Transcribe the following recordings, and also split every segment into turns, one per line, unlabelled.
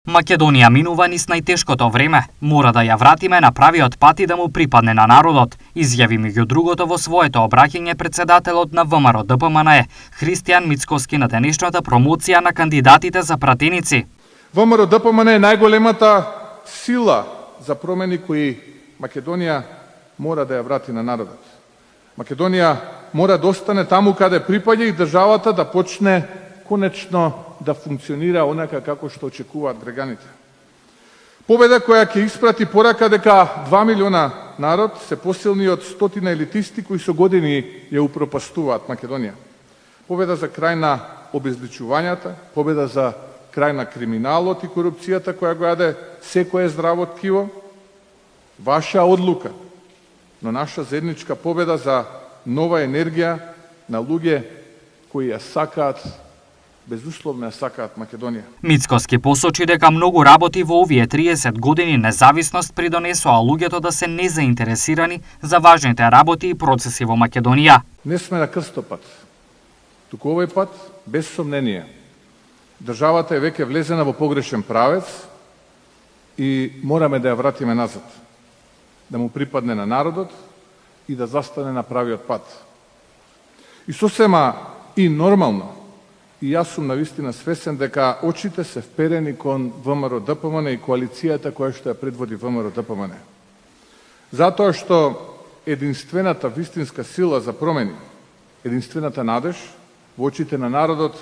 Македонија минува низ најтешкото време. Мора да ја вратиме на правиот пат и да му припадне на народот, изјави меѓу другото во своето обраќање председателот на ВМРО ДПМНЕ Христијан Мицкоски на денешната промоција на кандидатите за пратеници.
ВМРО ДПМНЕ е најголемата сила за промени кои Македонија мора да ја врати на народот. Македонија мора да остане таму каде припаѓа и државата да почне конечно да функционира онака како што очекуваат граѓаните. Победа која ќе испрати порака дека 2 милиона народ се посилни од стотина елитисти кои со години ја упропастуваат Македонија. Победа за крај на обезличувањата, победа за крај на криминалот и корупцијата која го јаде секое здраво ткиво. Ваша одлука, но наша заедничка победа за нова енергија на луѓе кои ја сакаат, безусловно ја сакаат Македонија.
Мицкоски посочи дека многу работи во овие 30 години независност придонесоа луѓето да се незаинтересирани за важните работи и процеси во Македонија.
Не сме на крстопат. Туку овој пат, без сомнение, државата е веќе влезена во погрешен правец и мораме да ја вратиме назад, да му припадне на народот и да застане на правиот пат. И сосема и нормално, и јас сум навистина свесен дека очите се вперени кон ВМРО ДПМНЕ и коалицијата која што ја предводи ВМРО ДПМНЕ. Затоа што единствената вистинска сила за промени, единствената надеж во очите на народот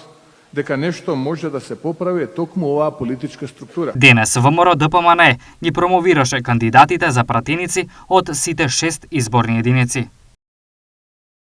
дека нешто може да се поправи е токму оваа политичка структура.
Денес ВМРО ДПМНЕ ги промовираше кандидатите за пратеници од сите 6 изборни единици.